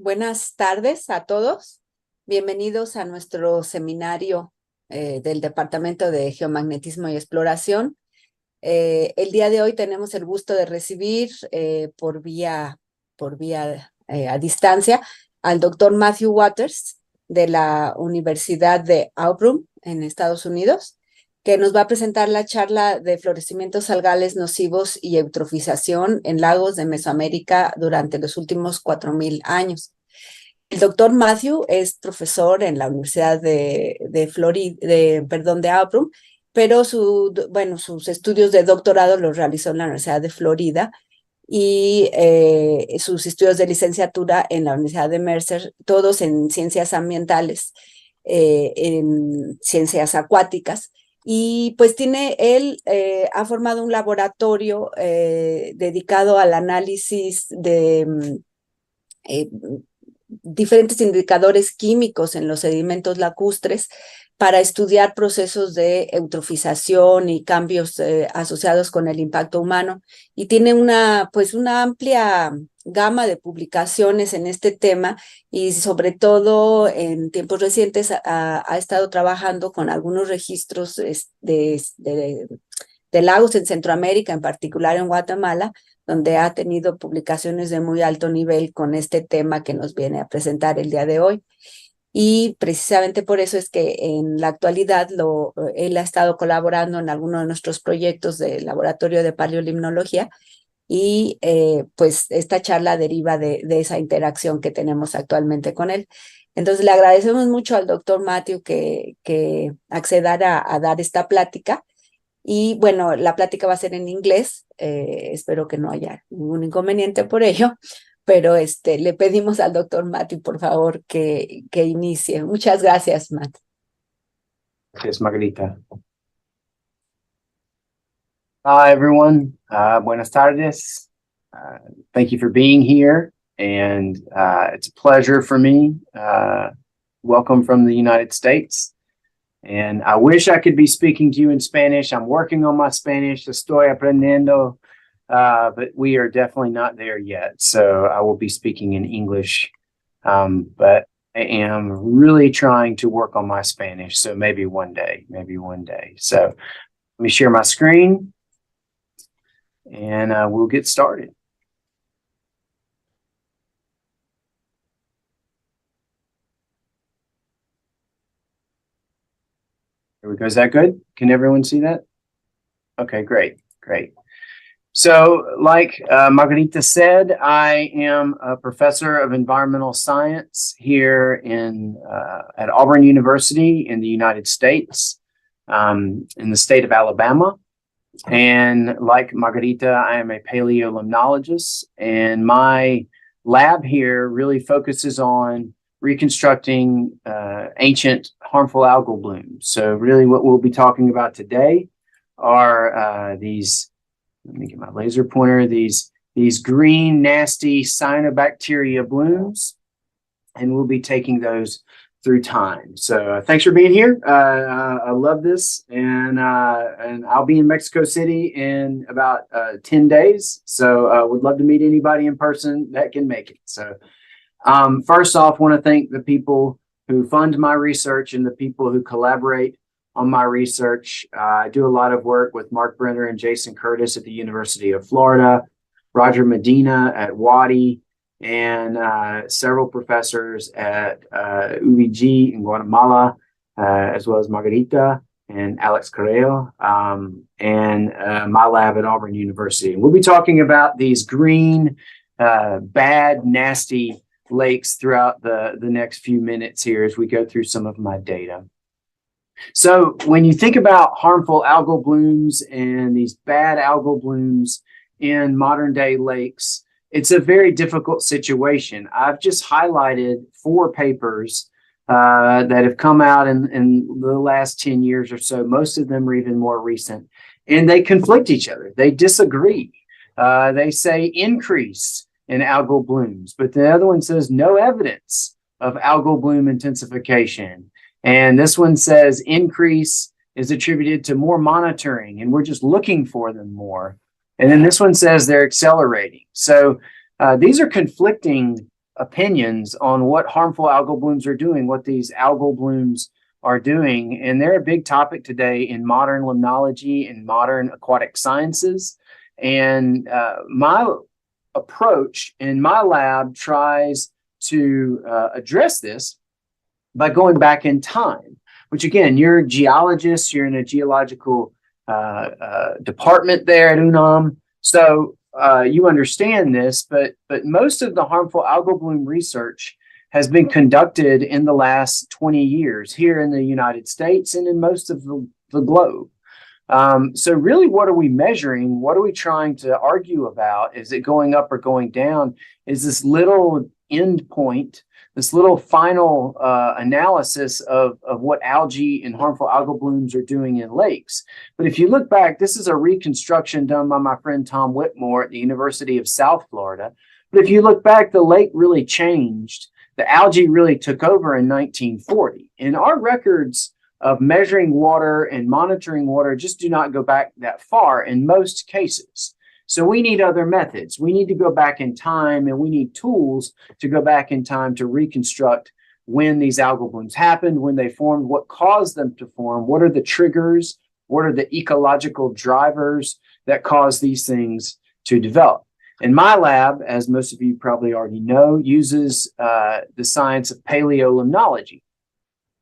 Buenas tardes a todos. Bienvenidos a nuestro seminario del Departamento de Geomagnetismo y Exploración. El día de hoy tenemos el gusto de recibir por vía a distancia al doctor Matthew Waters de la Universidad de Auburn en Estados Unidos, que nos va a presentar la charla de florecimientos algales nocivos y eutrofización en lagos de Mesoamérica durante los últimos 4.000 años. El doctor Matthew es profesor en la Universidad de Auburn, pero sus estudios de doctorado los realizó en la Universidad de Florida y sus estudios de licenciatura en la Universidad de Mercer, todos en ciencias ambientales, en ciencias acuáticas. Y pues él ha formado un laboratorio dedicado al análisis de diferentes indicadores químicos en los sedimentos lacustres para estudiar procesos de eutrofización y cambios asociados con el impacto humano. Y tiene una amplia gama de publicaciones en este tema y sobre todo en tiempos recientes ha estado trabajando con algunos registros de lagos en Centroamérica, en particular en Guatemala, donde ha tenido publicaciones de muy alto nivel con este tema que nos viene a presentar el día de hoy. Y precisamente por eso es que en la actualidad él ha estado colaborando en algunos de nuestros proyectos del laboratorio de paleolimnología y pues esta charla deriva de esa interacción que tenemos actualmente con él. Entonces le agradecemos mucho al doctor Matthew que accedara a dar esta plática. Y bueno, la plática va a ser en inglés, espero que no haya ningún inconveniente por ello, pero le pedimos al doctor Matthew, por favor, que inicie. Muchas gracias, Matt. Gracias, Margarita. Hi, everyone. Buenas tardes. Thank you for being here, and it's a pleasure for me. Welcome from the United States. And I wish I could be speaking to you in Spanish. I'm working on my Spanish. Estoy aprendiendo, but we are definitely not there yet. So I will be speaking in English, but I am really trying to work on my Spanish. So maybe one day. So me share my screen, and we'll get started. Here we go. Is that good? Can everyone see that? Okay, great, great. So, like Margarita said, I am a professor of environmental science here at Auburn University in the United States, in the state of Alabama. And like Margarita, I am a paleolimnologist, and my lab here really focuses on reconstructing ancient harmful algal blooms. So really what we'll be talking about today are these, let me get my laser pointer, these green, nasty cyanobacteria blooms, and we'll be taking those through time. So thanks for being here. I love this, and I'll be in Mexico City in about 10 days. So would love to meet anybody in person that can make it. So first off, want to thank the people who fund my research and the people who collaborate on my research. I do a lot of work with Mark Brenner and Jason Curtis at the University of Florida, Roger Medina at Wadi, and several professors at UVG in Guatemala, as well as Margarita and Alex Carreo, and my lab at Auburn University. We'll be talking about these green, bad, nasty lakes throughout the next few minutes here as we go through some of my data. So when you think about harmful algal blooms and these bad algal blooms in modern day lakes, it's a very difficult situation. I've just highlighted 4 papers that have come out in the last 10 years or so. Most of them are even more recent, and they conflict each other. They disagree. They say increase in algal blooms, but the other one says no evidence of algal bloom intensification. And this one says increase is attributed to more monitoring, and we're just looking for them more. And then this one says they're accelerating. So these are conflicting opinions on what harmful algal blooms are doing, what these algal blooms are doing. And they're a big topic today in modern limnology and modern aquatic sciences. And my approach in my lab tries to address this by going back in time, which again, you're a geologist, you're in a geological department there at UNAM. So you understand this, but most of the harmful algal bloom research has been conducted in the last 20 years here in the United States and in most of the globe. So really, what are we measuring? What are we trying to argue about? Is it going up or going down? Is this little end point, this little final analysis of what algae and harmful algal blooms are doing in lakes? But if you look back, this is a reconstruction done by my friend Tom Whitmore at the University of South Florida. But if you look back, the lake really changed. The algae really took over in 1940. And our records of measuring water and monitoring water just do not go back that far in most cases. So we need other methods. We need to go back in time, and we need tools to go back in time to reconstruct when these algal blooms happened, when they formed, what caused them to form, what are the triggers, what are the ecological drivers that cause these things to develop. And my lab, as most of you probably already know, uses the science of paleolimnology.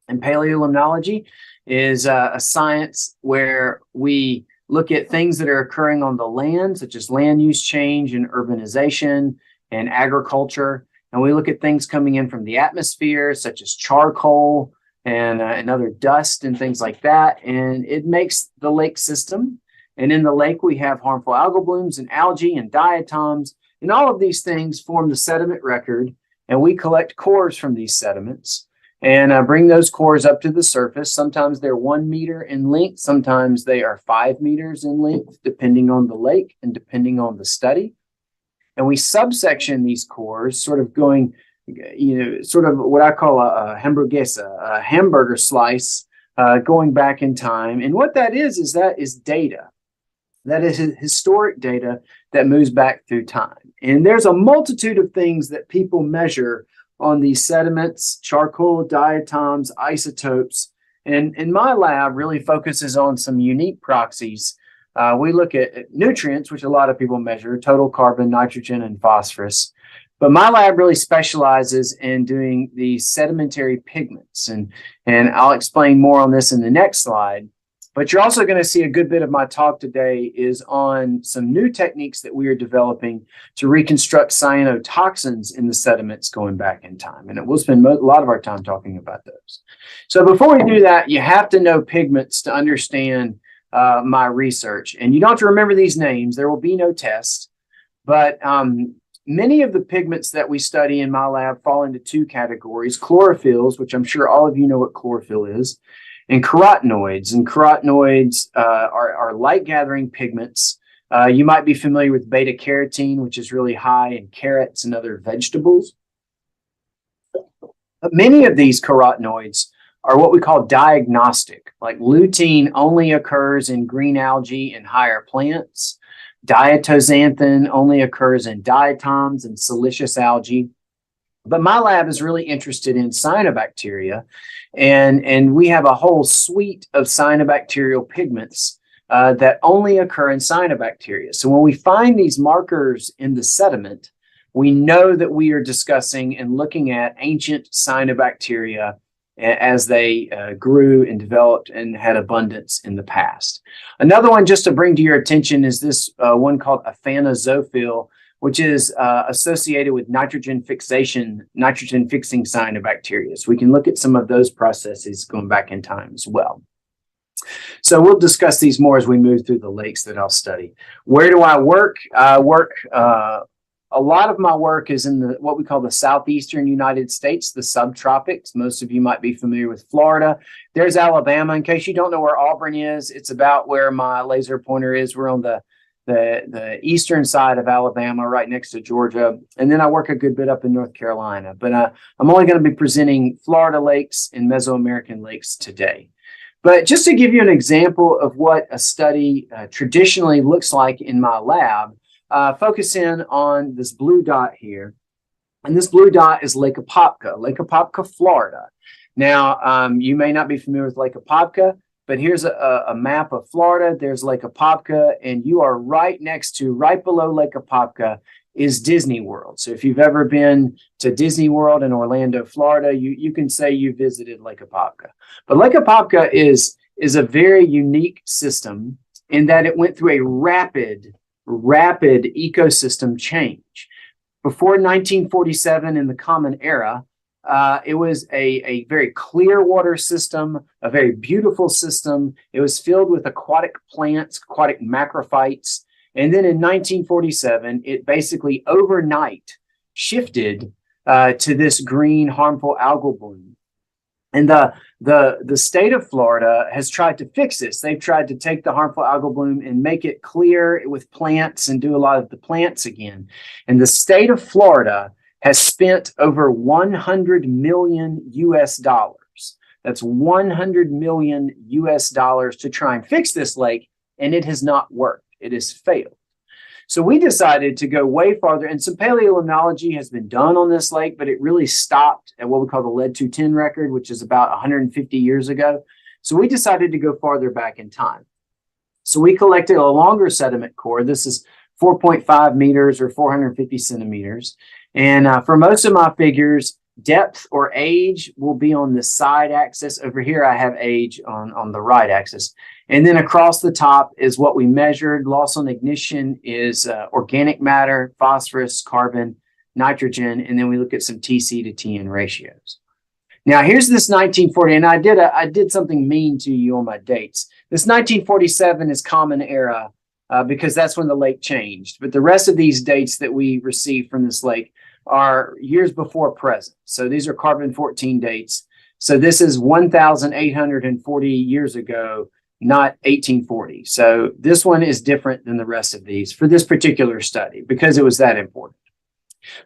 And paleolimnology is a science where we look at things that are occurring on the land, such as land use change and urbanization and agriculture. And we look at things coming in from the atmosphere, such as charcoal and other dust and things like that. And it makes the lake system. And in the lake, we have harmful algal blooms and algae and diatoms. And all of these things form the sediment record. And we collect cores from these sediments and bring those cores up to the surface. Sometimes they're 1 meter in length. Sometimes they are 5 meters in length, depending on the lake and depending on the study. And we subsection these cores, sort of going, sort of what I call a hamburguesa, a hamburger slice, going back in time. And what that is data. That is historic data that moves back through time. And there's a multitude of things that people measure on these sediments, charcoal, diatoms, isotopes, And my lab really focuses on some unique proxies. We look at nutrients, which a lot of people measure, total carbon, nitrogen, and phosphorus. But my lab really specializes in doing the sedimentary pigments. And I'll explain more on this in the next slide. But you're also going to see a good bit of my talk today is on some new techniques that we are developing to reconstruct cyanotoxins in the sediments going back in time. And we'll spend a lot of our time talking about those. So before we do that, you have to know pigments to understand my research. And you don't have to remember these names. There will be no test. But many of the pigments that we study in my lab fall into two categories: chlorophylls, which I'm sure all of you know what chlorophyll is, and carotenoids. And carotenoids are light-gathering pigments. You might be familiar with beta-carotene, which is really high in carrots and other vegetables. But many of these carotenoids are what we call diagnostic. Like lutein only occurs in green algae and higher plants. Diatoxanthin only occurs in diatoms and siliceous algae. But my lab is really interested in cyanobacteria, and we have a whole suite of cyanobacterial pigments that only occur in cyanobacteria. So when we find these markers in the sediment, we know that we are discussing and looking at ancient cyanobacteria as they grew and developed and had abundance in the past. Another one just to bring to your attention is this one called aphanizophil, which is associated with nitrogen fixing cyanobacteria. So we can look at some of those processes going back in time as well. So we'll discuss these more as we move through the lakes that I'll study. Where do I work? A lot of my work is in what we call the southeastern United States, the subtropics. Most of you might be familiar with Florida. There's Alabama. In case you don't know where Auburn is, it's about where my laser pointer is. We're on the eastern side of Alabama, right next to Georgia. And then I work a good bit up in North Carolina. But I'm only going to be presenting Florida lakes and Mesoamerican lakes today. But just to give you an example of what a study traditionally looks like in my lab, focus in on this blue dot here. And this blue dot is Lake Apopka, Florida. Now, you may not be familiar with Lake Apopka, but here's a map of Florida. There's Lake Apopka, and you are right below Lake Apopka is Disney World. So if you've ever been to Disney World in Orlando, Florida, you can say you visited Lake Apopka. But Lake Apopka is a very unique system in that it went through a rapid ecosystem change. Before 1947 in the Common Era, it was a very clear water system, a very beautiful system. It was filled with aquatic plants, aquatic macrophytes. And then in 1947, it basically overnight shifted to this green, harmful algal bloom. And the state of Florida has tried to fix this. They've tried to take the harmful algal bloom and make it clear with plants and do a lot of the plants again. And the state of Florida has spent over 100 million US dollars. That's 100 million US dollars to try and fix this lake, and it has not worked. It has failed. So we decided to go way farther, and some paleolimnology has been done on this lake, but it really stopped at what we call the lead 210 record, which is about 150 years ago. So we decided to go farther back in time. So we collected a longer sediment core. This is 4.5 meters or 450 centimeters. And for most of my figures, depth or age will be on the side axis. Over here, I have age on the right axis. And then across the top is what we measured. Loss on ignition is organic matter, phosphorus, carbon, nitrogen, and then we look at some TC to TN ratios. Now, here's this 1940, and I did something mean to you on my dates. This 1947 is Common Era because that's when the lake changed. But the rest of these dates that we received from this lake are years before present. So these are carbon-14 dates. So this is 1,840 years ago, not 1840. So this one is different than the rest of these for this particular study because it was that important.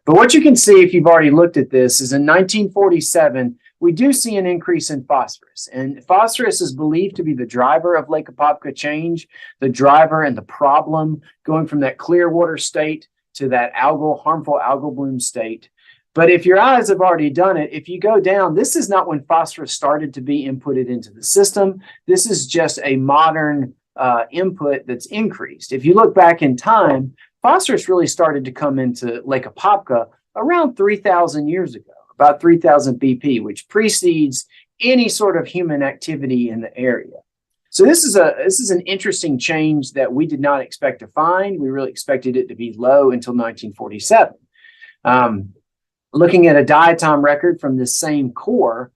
But what you can see if you've already looked at this is in 1947, we do see an increase in phosphorus. And phosphorus is believed to be the driver of Lake Apopka change, the driver and the problem going from that clear water state to that harmful algal bloom state. But if your eyes have already done it, if you go down, this is not when phosphorus started to be inputted into the system. This is just a modern input that's increased. If you look back in time, phosphorus really started to come into Lake Apopka around 3,000 years ago, about 3,000 BP, which precedes any sort of human activity in the area. So this is an interesting change that we did not expect to find. We really expected it to be low until 1947. Looking at a diatom record from this same core,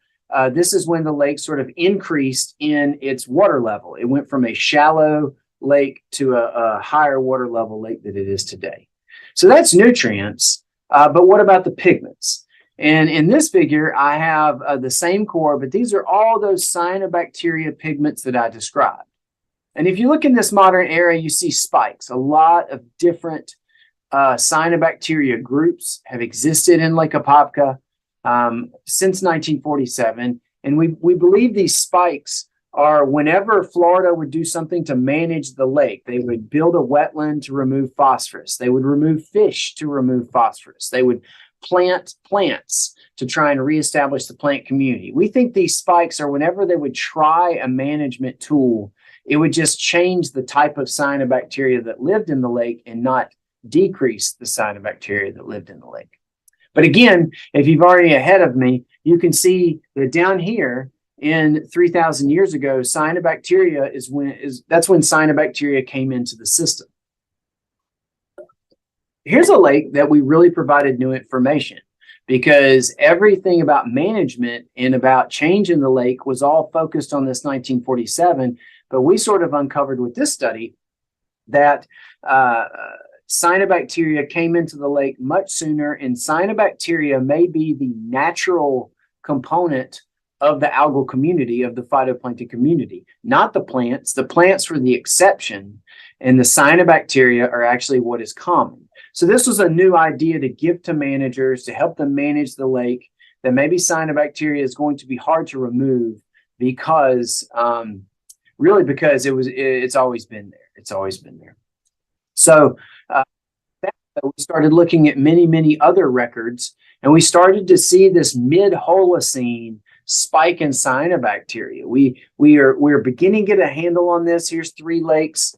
this is when the lake sort of increased in its water level. It went from a shallow lake to a higher water level lake that it is today. So that's nutrients, but what about the pigments? And in this figure, I have the same core, but these are all those cyanobacteria pigments that I described. And if you look in this modern era, you see spikes. A lot of different cyanobacteria groups have existed in Lake Apopka since 1947. And we believe these spikes are whenever Florida would do something to manage the lake. They would build a wetland to remove phosphorus. They would remove fish to remove phosphorus. They would plant plants to try and reestablish the plant community. We think these spikes are whenever they would try a management tool, it would just change the type of cyanobacteria that lived in the lake and not decrease the cyanobacteria that lived in the lake. But again, if you've already ahead of me, you can see that down here in 3,000 years ago, cyanobacteria that's when cyanobacteria came into the system. Here's a lake that we really provided new information because everything about management and about change in the lake was all focused on this 1947, but we sort of uncovered with this study that cyanobacteria came into the lake much sooner, and cyanobacteria may be the natural component of the algal community, of the phytoplankton community, not the plants. The plants were the exception, and the cyanobacteria are actually what is common. So this was a new idea to give to managers to help them manage the lake, that maybe cyanobacteria is going to be hard to remove because it's always been there. It's always been there. So we started looking at many other records, and we started to see this mid-Holocene spike in cyanobacteria. We're beginning to get a handle on this. Here's 3 lakes.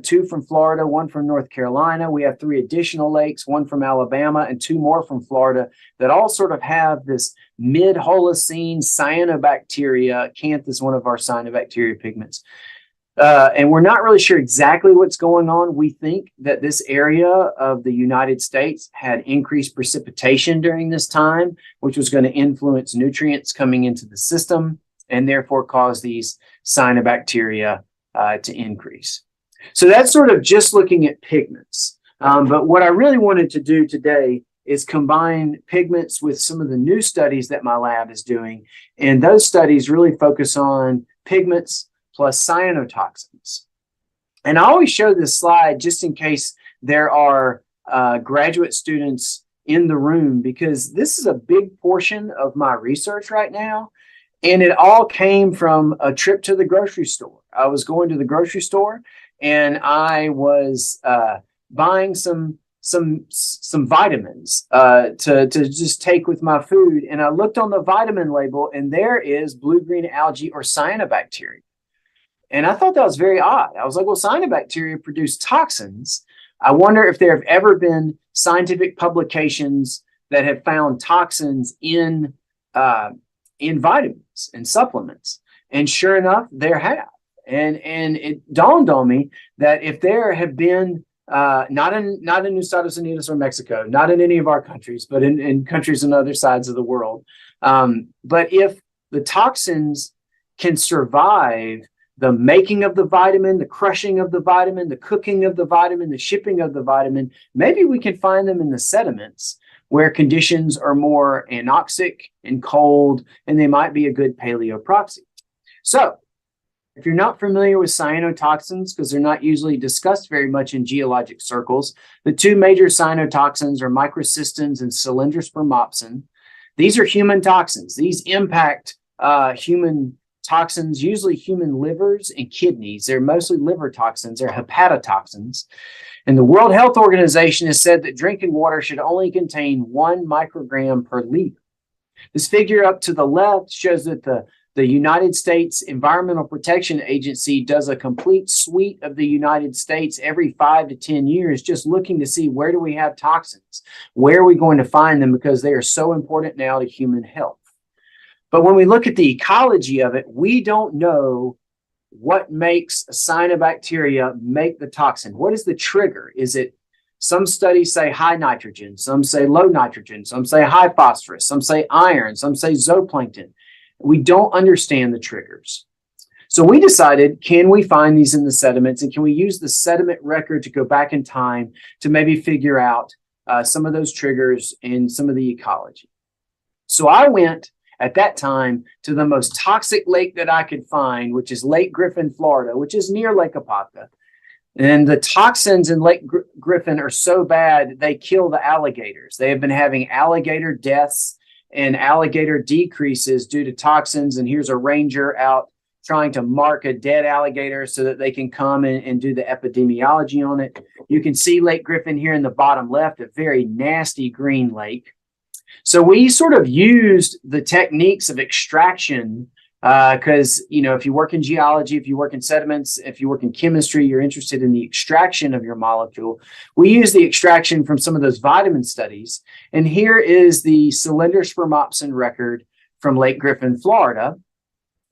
Two from Florida, 1 from North Carolina. We have 3 additional lakes, 1 from Alabama and 2 more from Florida, that all sort of have this mid-Holocene cyanobacteria. Canth is one of our cyanobacteria pigments. And we're not really sure exactly what's going on. We think that this area of the United States had increased precipitation during this time, which was going to influence nutrients coming into the system and therefore cause these cyanobacteria to increase. So that's sort of just looking at pigments. But what I really wanted to do today is combine pigments with some of the new studies that my lab is doing. And those studies really focus on pigments plus cyanotoxins. And I always show this slide just in case there are graduate students in the room, because this is a big portion of my research right now. And it all came from a trip to the grocery store. I was going to the grocery store and I was buying some vitamins to just take with my food. And I looked on the vitamin label and there is blue-green algae or cyanobacteria. And I thought that was very odd. I was like, well, cyanobacteria produce toxins. I wonder if there have ever been scientific publications that have found toxins in vitamins and supplements. And sure enough, there have. And it dawned on me that if there have been, not in New Estados Unidos or Mexico, not in any of our countries, but in countries on other sides of the world, but if the toxins can survive the making of the vitamin, the crushing of the vitamin, the cooking of the vitamin, the shipping of the vitamin, maybe we can find them in the sediments where conditions are more anoxic and cold, and they might be a good paleoproxy. So if you're not familiar with cyanotoxins, because they're not usually discussed very much in geologic circles, the 2 major cyanotoxins are microcystins and cylindrospermopsin. These are human toxins. These impact human toxins, usually human livers and kidneys. They're mostly liver toxins. They're hepatotoxins. And the World Health Organization has said that drinking water should only contain 1 microgram per liter. This figure up to the left shows that the United States Environmental Protection Agency does a complete sweep of the United States every 5 to 10 years, just looking to see where do we have toxins? Where are we going to find them? Because they are so important now to human health. But when we look at the ecology of it, we don't know what makes a cyanobacteria make the toxin. What is the trigger? Is it, some studies say high nitrogen, some say low nitrogen, some say high phosphorus, some say iron, some say zooplankton. We don't understand the triggers. So we decided, can we find these in the sediments, and can we use the sediment record to go back in time to maybe figure out some of those triggers and some of the ecology? So I went at that time to the most toxic lake that I could find, which is Lake Griffin, Florida, which is near Lake Apopka. And the toxins in Lake Griffin are so bad, they kill the alligators. They have been having alligator deaths and alligator decreases due to toxins. And here's a ranger out trying to mark a dead alligator so that they can come and do the epidemiology on it. You can see Lake Griffin here in the bottom left, a very nasty green lake. So we sort of used the techniques of extraction because, you know, if you work in geology, if you work in sediments, if you work in chemistry, you're interested in the extraction of your molecule. We use the extraction from some of those vitamin studies. And here is the cylinder spermopsin record from Lake Griffin, Florida,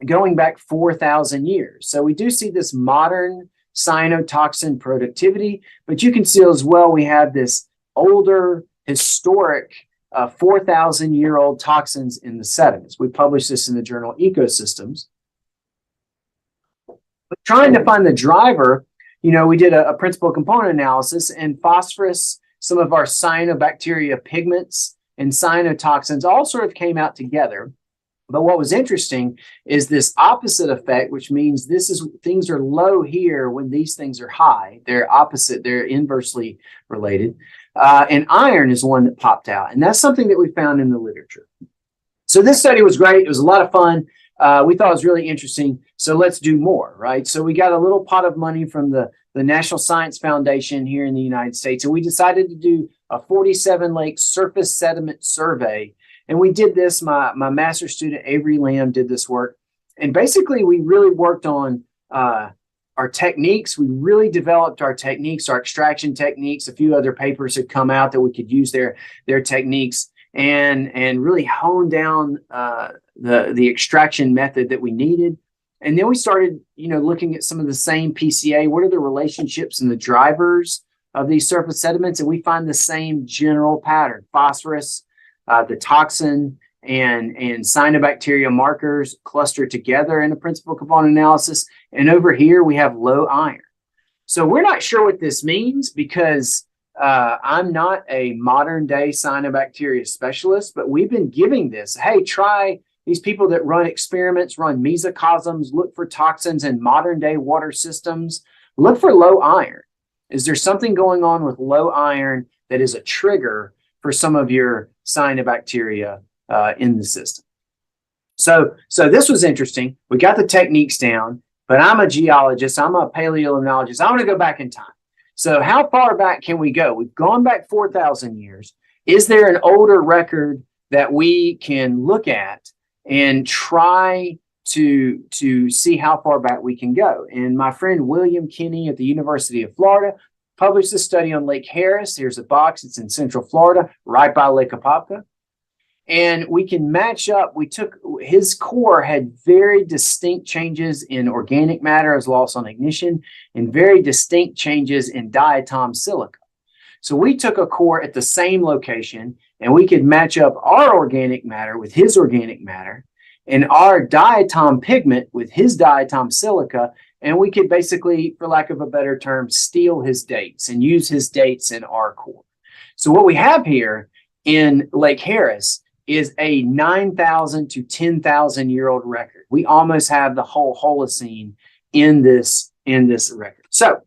going back 4,000 years. So we do see this modern cyanotoxin productivity, but you can see as well we have this older historic 4,000-year-old toxins in the sediments. We published this in the journal Ecosystems. But trying to find the driver, you know, we did a principal component analysis, and phosphorus, some of our cyanobacteria pigments, and cyanotoxins all sort of came out together. But what was interesting is this opposite effect, which means things are low here when these things are high. They're opposite, they're inversely related. And iron is one that popped out. And that's something that we found in the literature. So this study was great. It was a lot of fun. We thought it was really interesting. So let's do more, right? So we got a little pot of money from the National Science Foundation here in the United States. And we decided to do a 47-lake surface sediment survey. And we did this, my master's student, Avery Lamb, did this work. And basically, we really worked on our techniques. We really developed our techniques, our extraction techniques. A few other papers had come out that we could use their techniques and really hone down the extraction method that we needed. And then we started, you know, looking at some of the same PCA. What are the relationships and the drivers of these surface sediments? And we find the same general pattern: phosphorus, the toxin, and cyanobacteria markers cluster together in a principal component analysis. And over here, we have low iron. So we're not sure what this means because I'm not a modern day cyanobacteria specialist, but we've been giving this, hey, try these people that run experiments, run mesocosms, look for toxins in modern day water systems, look for low iron. Is there something going on with low iron that is a trigger for some of your cyanobacteria in the system? So this was interesting. We got the techniques down, but I'm a geologist. I'm a paleolimnologist. I want to go back in time. So how far back can we go? We've gone back 4,000 years. Is there an older record that we can look at and try to see how far back we can go? And my friend William Kinney at the University of Florida published a study on Lake Harris. Here's a box. It's in Central Florida, right by Lake Apopka. And we can match up. We took his core had very distinct changes in organic matter as loss on ignition and very distinct changes in diatom silica. So we took a core at the same location and we could match up our organic matter with his organic matter and our diatom pigment with his diatom silica. And we could basically, for lack of a better term, steal his dates and use his dates in our core. So what we have here in Lake Harris is a 9,000 to 10,000 year old record. We almost have the whole Holocene in this record. So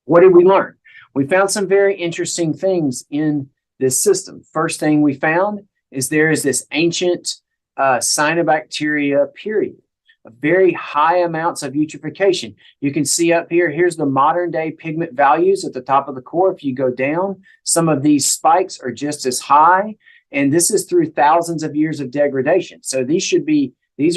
what did we learn? We found some very interesting things in this system. First thing we found is there is this ancient cyanobacteria period. very high amounts of eutrophication. You can see up here, here's the modern day pigment values at the top of the core. If you go down, some of these spikes are just as high, and this is through thousands of years of degradation. So these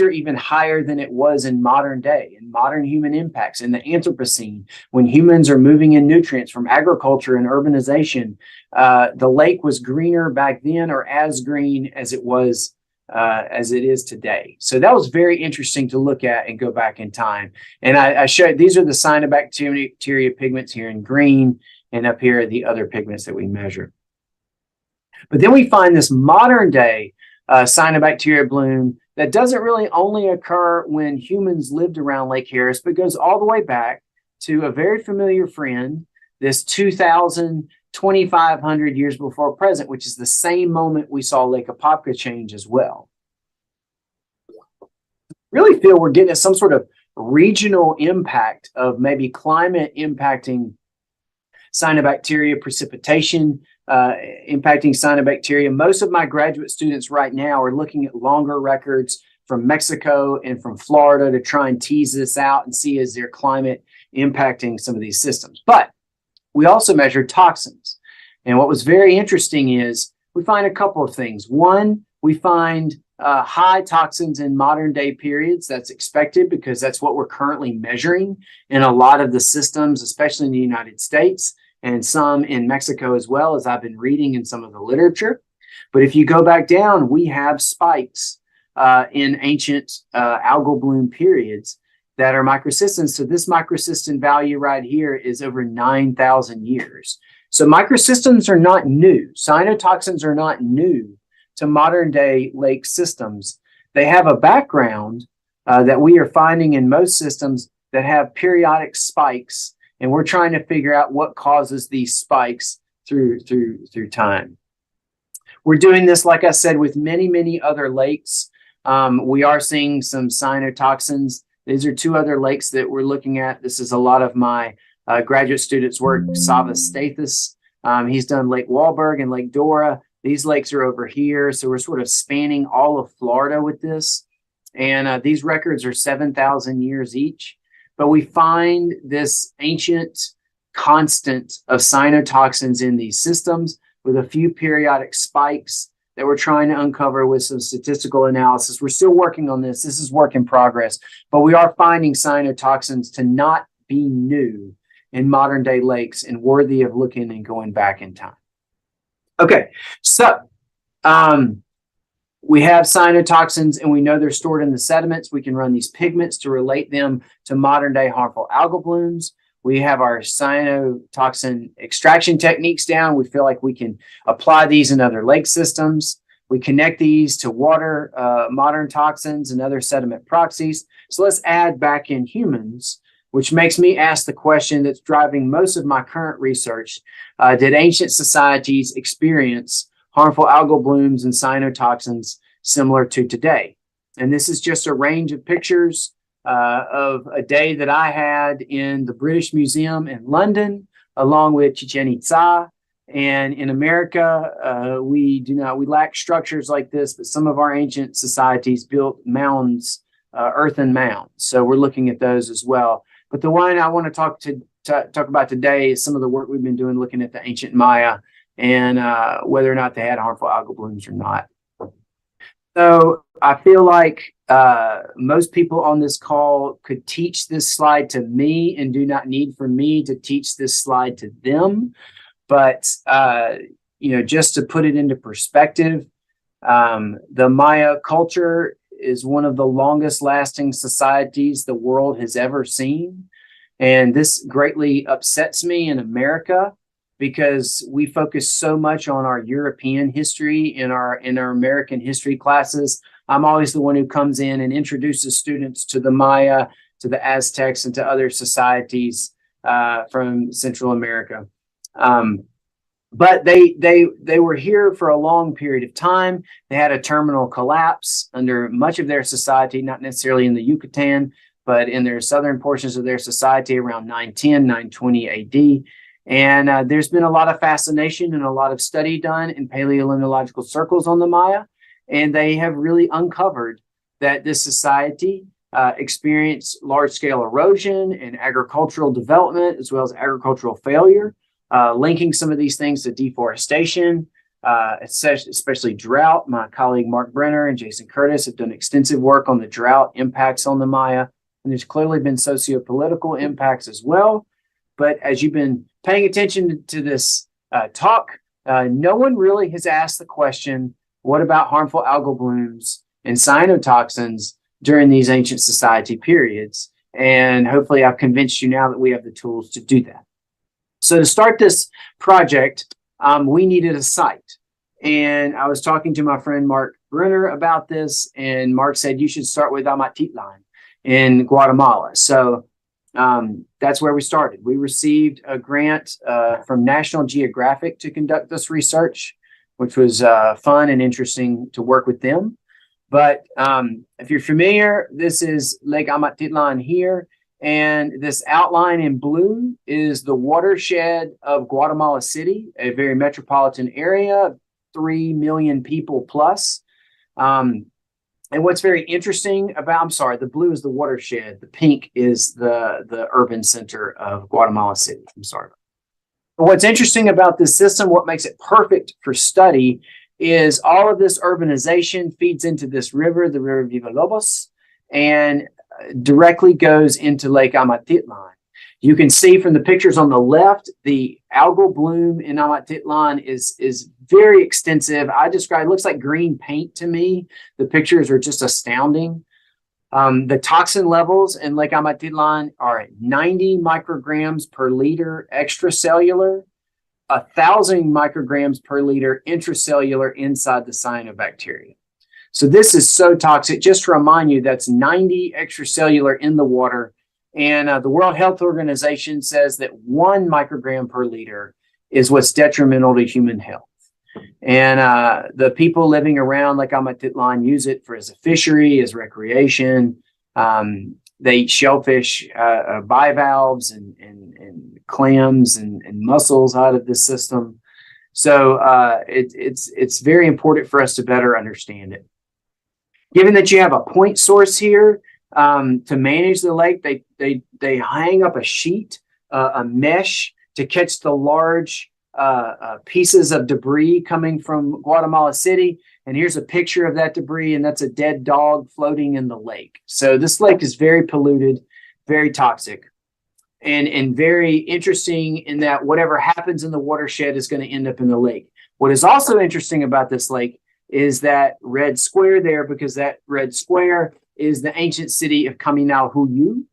are even higher than it was in modern day, in modern human impacts, in the Anthropocene, when humans are moving in nutrients from agriculture and urbanization. The lake was greener back then, or as green as it was, as it is today. So that was very interesting to look at and go back in time. And I showed, these are the cyanobacteria pigments here in green, and up here are the other pigments that we measure. But then we find this modern day cyanobacteria bloom that doesn't really only occur when humans lived around Lake Harris, but goes all the way back to a very familiar friend, this 2,500 years before present, which is the same moment we saw Lake Apopka change as well. Really feel we're getting at some sort of regional impact of maybe climate impacting cyanobacteria, precipitation impacting cyanobacteria. Most of my graduate students right now are looking at longer records from Mexico and from Florida to try and tease this out and see is their climate impacting some of these systems. But we also measured toxins. And what was very interesting is we find a couple of things. One, we find high toxins in modern day periods. That's expected because that's what we're currently measuring in a lot of the systems, especially in the United States, and some in Mexico as well, as I've been reading in some of the literature. But if you go back down, we have spikes in ancient algal bloom periods that are microcystins. So this microcystin value right here is over 9,000 years. So microcystems are not new. Cyanotoxins are not new to modern day lake systems. They have a background that we are finding in most systems that have periodic spikes, and we're trying to figure out what causes these spikes through time. We're doing this, like I said, with many other lakes. We are seeing some cyanotoxins. These are two other lakes that we're looking at. This is a lot of my graduate students' work. Savas Stathis, he's done Lake Wahlberg and Lake Dora. These lakes are over here. So we're sort of spanning all of Florida with this. And these records are 7,000 years each. But we find this ancient constant of cyanotoxins in these systems with a few periodic spikes that we're trying to uncover with some statistical analysis. We're still working on this. This is work in progress, but we are finding cyanotoxins to not be new in modern day lakes and worthy of looking and going back in time. Okay, so we have cyanotoxins and we know they're stored in the sediments. We can run these pigments to relate them to modern day harmful algal blooms. We have our cyanotoxin extraction techniques down. We feel like we can apply these in other lake systems. We connect these to water, modern toxins, and other sediment proxies. So let's add back in humans, which makes me ask the question that's driving most of my current research. Did ancient societies experience harmful algal blooms and cyanotoxins similar to today? And this is just a range of pictures of a day that I had in the British Museum in London, along with Chichen Itza. And in America, we lack structures like this, but some of our ancient societies built mounds, earthen mounds. So we're looking at those as well. But the one I want to talk about today is some of the work we've been doing looking at the ancient Maya and whether or not they had harmful algal blooms or not. So I feel like most people on this call could teach this slide to me and do not need for me to teach this slide to them. But, just to put it into perspective, the Maya culture is one of the longest lasting societies the world has ever seen. And this greatly upsets me in America because we focus so much on our European history in our American history classes. I'm always the one who comes in and introduces students to the Maya, to the Aztecs, and to other societies from Central America. But they were here for a long period of time. They had a terminal collapse under much of their society, not necessarily in the Yucatan, but in their southern portions of their society around 910, 920 AD. And there's been a lot of fascination and a lot of study done in paleolimnological circles on the Maya. And they have really uncovered that this society experienced large-scale erosion and agricultural development, as well as agricultural failure, linking some of these things to deforestation, especially drought. My colleague Mark Brenner and Jason Curtis have done extensive work on the drought impacts on the Maya, and there's clearly been socio-political impacts as well. But as you've been paying attention to this talk, no one really has asked the question, what about harmful algal blooms and cyanotoxins during these ancient society periods? And hopefully I've convinced you now that we have the tools to do that. So to start this project, we needed a site. And I was talking to my friend Mark Brenner about this, and Mark said, you should start with Amatitlan in Guatemala. So that's where we started. We received a grant from National Geographic to conduct this research, which was fun and interesting to work with them. But if you're familiar, this is Lake Amatitlan here. And this outline in blue is the watershed of Guatemala City, a very metropolitan area, 3 million people plus. And what's very interesting about, I'm sorry, the blue is the watershed. The pink is the urban center of Guatemala City. I'm sorry. But what's interesting about this system, what makes it perfect for study, is all of this urbanization feeds into this river, the River Villalobos, and directly goes into Lake Amatitlan. You can see from the pictures on the left, the algal bloom in Amatitlan is very extensive. I describe, it looks like green paint to me. The pictures are just astounding. The toxin levels in Lake Amatitlan are at 90 micrograms per liter extracellular, 1,000 micrograms per liter intracellular inside the cyanobacteria. So this is so toxic. Just to remind you, that's 90 extracellular in the water. And the World Health Organization says that 1 microgram per liter is what's detrimental to human health. And the people living around Lake Amatitlan use it as a fishery, as recreation. They eat shellfish, bivalves, and clams and mussels out of this system. So it's very important for us to better understand it. Given that you have a point source here, to manage the lake, they hang up a sheet, a mesh, to catch the large pieces of debris coming from Guatemala City. And here's a picture of that debris, and that's a dead dog floating in the lake. So this lake is very polluted, very toxic, and very interesting in that whatever happens in the watershed is going to end up in the lake. What is also interesting about this lake is that red square there, because that red square is the ancient city of Kaminalhuyu,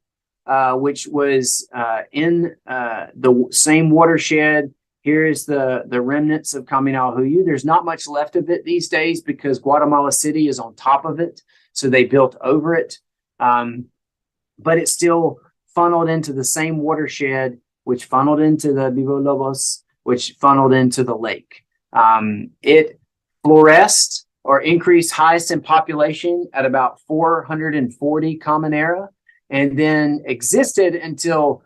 which was in the same watershed. Here is the remnants of Kaminalhuyu. There's not much left of it these days because Guatemala City is on top of it, so they built over it. But it's still funneled into the same watershed, which funneled into the Villalobos, which funneled into the lake. It fluoresced or increased highest in population at about 440 Common Era, and then existed until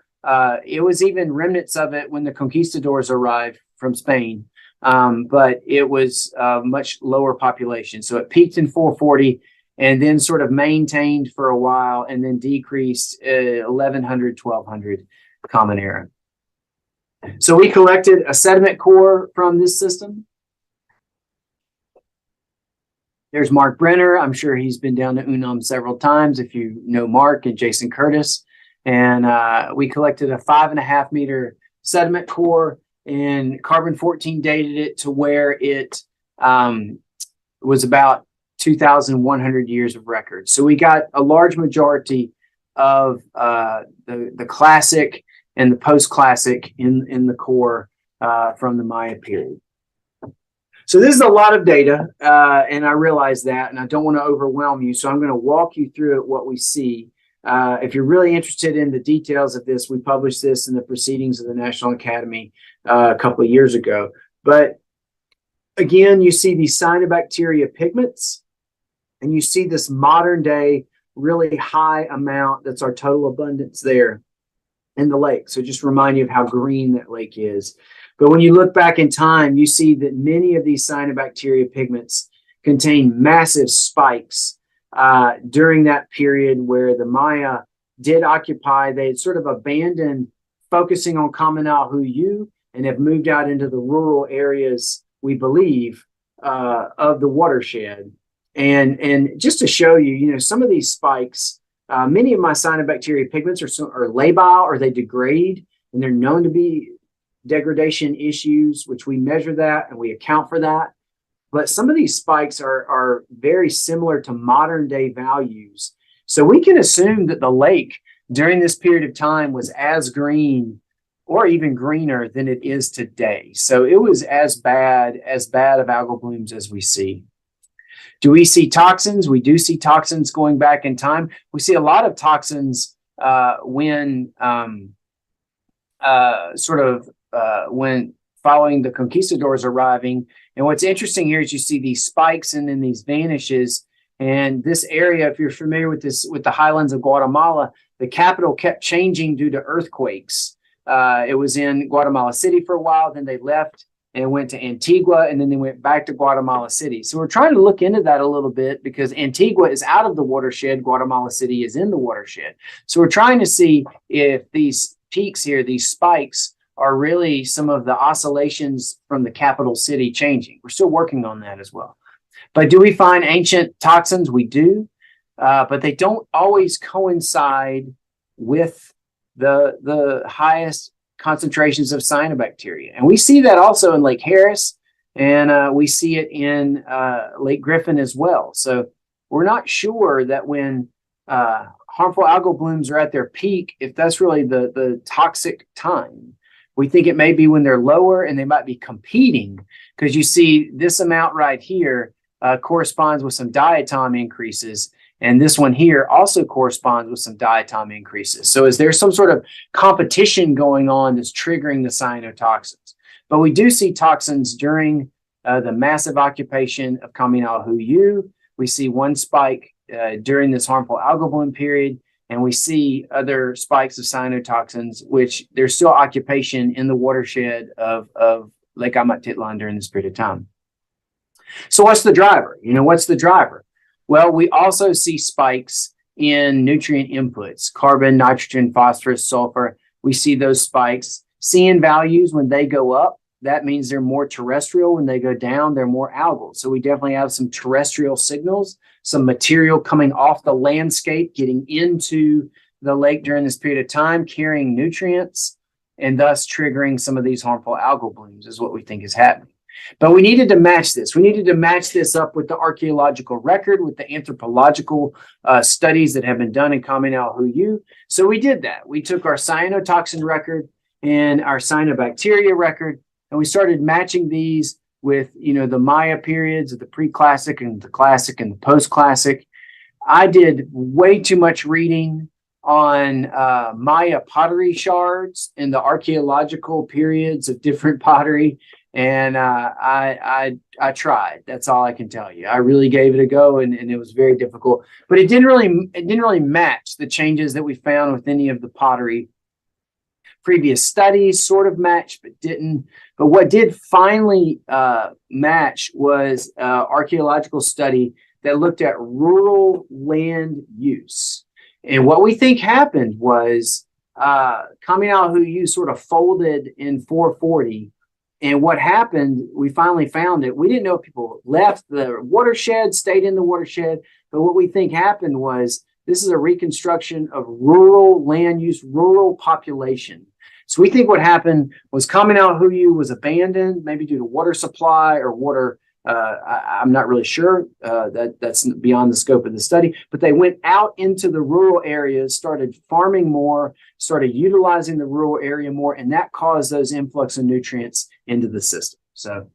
it was even remnants of it when the conquistadors arrived from Spain. But it was much lower population. So it peaked in 440 and then sort of maintained for a while and then decreased 1100, 1200 Common Era. So we collected a sediment core from this system. There's Mark Brenner. I'm sure he's been down to Unam several times if you know Mark, and Jason Curtis. And we collected a 5.5 meter sediment core, and carbon-14 dated it to where it was about 2,100 years of record. So we got a large majority of the classic and the post-classic in the core from the Maya period. So this is a lot of data, and I realize that, and I don't want to overwhelm you, so I'm going to walk you through it, what we see. If you're really interested in the details of this, we published this in the Proceedings of the National Academy a couple of years ago. But again, you see these cyanobacteria pigments, and you see this modern day really high amount, that's our total abundance there in the lake. So just remind you of how green that lake is. But when you look back in time, you see that many of these cyanobacteria pigments contain massive spikes during that period where the Maya did occupy. They had sort of abandoned focusing on Kaminal-Huyu and have moved out into the rural areas, we believe, of the watershed. And just to show you, some of these spikes, many of my cyanobacteria pigments are labile, or they degrade, and they're known to be degradation issues, which we measure that and we account for that. But some of these spikes are very similar to modern day values. So we can assume that the lake during this period of time was as green or even greener than it is today. So it was as bad of algal blooms as we see. Do we see toxins? We do see toxins going back in time. We see a lot of toxins when when following the conquistadors arriving. And what's interesting here is you see these spikes and then these vanishes. And this area, if you're familiar with this, with the highlands of Guatemala, the capital kept changing due to earthquakes. It was in Guatemala City for a while, then they left and went to Antigua, and then they went back to Guatemala City. So we're trying to look into that a little bit because Antigua is out of the watershed, Guatemala City is in the watershed. So we're trying to see if these peaks here, these spikes, are really some of the oscillations from the capital city changing. We're still working on that as well. But do we find ancient toxins? We do, but they don't always coincide with the highest concentrations of cyanobacteria. And we see that also in Lake Harris, and we see it in Lake Griffin as well. So we're not sure that when harmful algal blooms are at their peak, if that's really the toxic time. We think it may be when they're lower and they might be competing, because you see this amount right here corresponds with some diatom increases. And this one here also corresponds with some diatom increases. So is there some sort of competition going on that's triggering the cyanotoxins? But we do see toxins during the massive occupation of Kaminal-Huyu. We see one spike during this harmful algal bloom period, and we see other spikes of cyanotoxins, which there's still occupation in the watershed of Lake Amatitlán during this period of time. So what's the driver? What's the driver? Well, we also see spikes in nutrient inputs, carbon, nitrogen, phosphorus, sulfur. We see those spikes. CN values, when they go up, that means they're more terrestrial. When they go down, they're more algal. So we definitely have some terrestrial signals, some material coming off the landscape, getting into the lake during this period of time, carrying nutrients, and thus triggering some of these harmful algal blooms is what we think is happening. But we needed to match this. We needed to match this up with the archaeological record, with the anthropological studies that have been done in Kaminal-Huyu. So we did that. We took our cyanotoxin record and our cyanobacteria record, and we started matching these with, the Maya periods of the pre-classic and the classic and the post-classic. I did way too much reading on Maya pottery shards and the archaeological periods of different pottery. And I tried. That's all I can tell you. I really gave it a go, and it was very difficult. But it didn't really match the changes that we found with any of the pottery. Previous studies sort of matched, but didn't. But what did finally match was archaeological study that looked at rural land use. And what we think happened was Kaminal-Huyu sort of folded in 440. And what happened, we finally found it. We didn't know if people left the watershed, stayed in the watershed. But what we think happened was this is a reconstruction of rural land use, rural population. So we think what happened was Kaminal-Huyu was abandoned, maybe due to water supply or water. I'm not really sure. That's beyond the scope of the study. But they went out into the rural areas, started farming more, started utilizing the rural area more, and that caused those influx of nutrients into the system. So,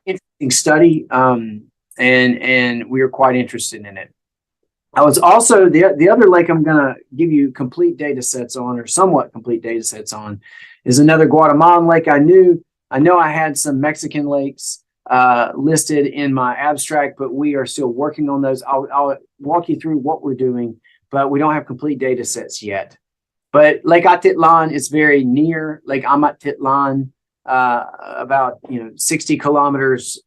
interesting study, and we were quite interested in it. I was also the other lake I'm going to give you complete data sets on, or somewhat complete data sets on, is another Guatemalan lake. I know I had some Mexican lakes listed in my abstract, but we are still working on those. I'll walk you through what we're doing, but we don't have complete data sets yet. But Lake Atitlán is very near Lake Amatitlán, about 60 kilometers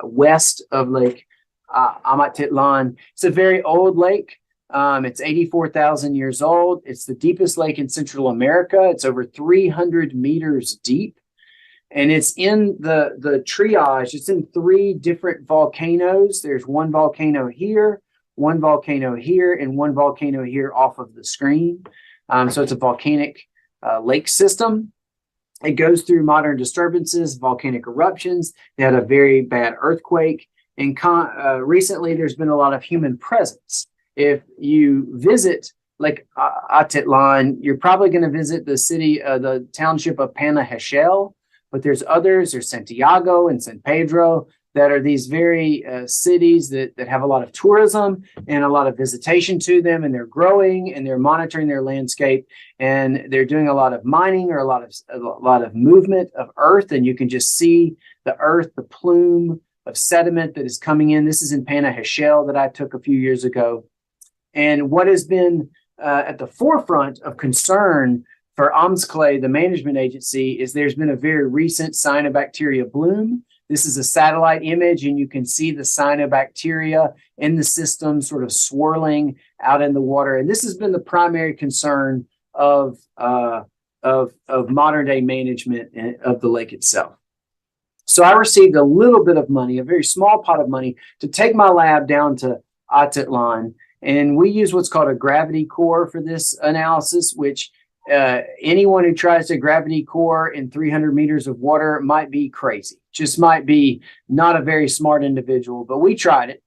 west of Lake Amatitlán. It's a very old lake. It's 84,000 years old. It's the deepest lake in Central America. It's over 300 meters deep. And it's in the triage. It's in 3 different volcanoes. There's one volcano here, one volcano here, and one volcano here off of the screen. So it's a volcanic lake system. It goes through modern disturbances, volcanic eruptions. They had a very bad earthquake. And recently, there's been a lot of human presence. If you visit Lake Atitlán, you're probably going to visit the township of Panajachel. But there's others, there's Santiago and San Pedro, that are these very cities that have a lot of tourism and a lot of visitation to them, and they're growing and they're monitoring their landscape, and they're doing a lot of mining or a lot of movement of earth, and you can just see the earth, the plume of sediment that is coming in. This is in Panajachel that I took a few years ago. And what has been at the forefront of concern for AMSCLE, the management agency, is there's been a very recent cyanobacteria bloom. This is a satellite image, and you can see the cyanobacteria in the system sort of swirling out in the water. And this has been the primary concern of modern day management of the lake itself. So I received a little bit of money, a very small pot of money, to take my lab down to Atitlán. And we use what's called a gravity core for this analysis, which anyone who tries to gravity core in 300 meters of water might be crazy, just might be not a very smart individual. But we tried it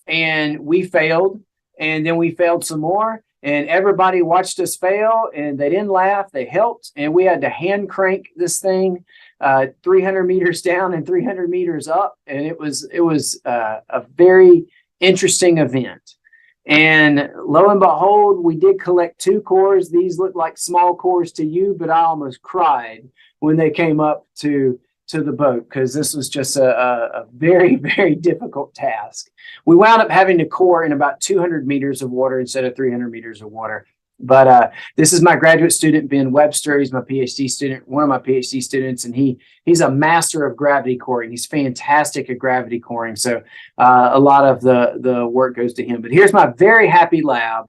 and we failed, and then we failed some more, and everybody watched us fail, and they didn't laugh, they helped, and we had to hand crank this thing 300 meters down and 300 meters up, and it was a very interesting event. And lo and behold, we did collect 2 cores. These look like small cores to you, but I almost cried when they came up to the boat, because this was just a very, very difficult task. We wound up having to core in about 200 meters of water instead of 300 meters of water. But this is my graduate student, Ben Webster. He's my PhD student, one of my PhD students, and he's a master of gravity coring. He's fantastic at gravity coring. So a lot of the work goes to him. But here's my very happy lab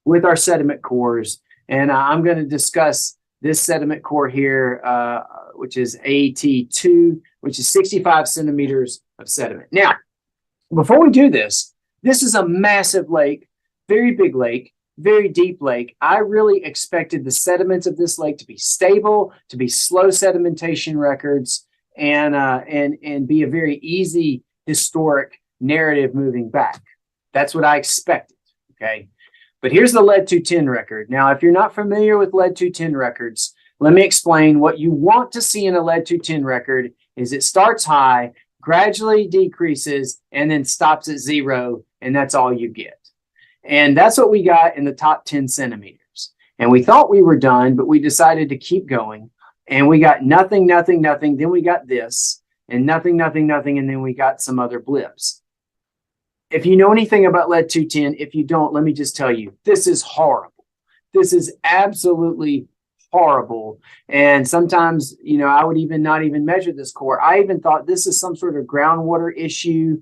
with our sediment cores. And I'm going to discuss this sediment core here, which is AT2, which is 65 centimeters of sediment. Now, before we do this, this is a massive lake, very big lake. Very deep lake. I really expected the sediments of this lake to be stable, to be slow sedimentation records, and be a very easy historic narrative moving back. That's what I expected. Okay, but here's the lead 210 record. Now, if you're not familiar with lead 210 records, let me explain. What you want to see in a lead 210 record is it starts high, gradually decreases, and then stops at 0, and that's all you get. And that's what we got in the top 10 centimeters. And we thought we were done, but we decided to keep going. And we got nothing, nothing, nothing. Then we got this, and nothing, nothing, nothing. And then we got some other blips. If you know anything about lead 210, if you don't, let me just tell you, this is horrible. This is absolutely horrible. And sometimes, I would not even measure this core. I even thought this is some sort of groundwater issue.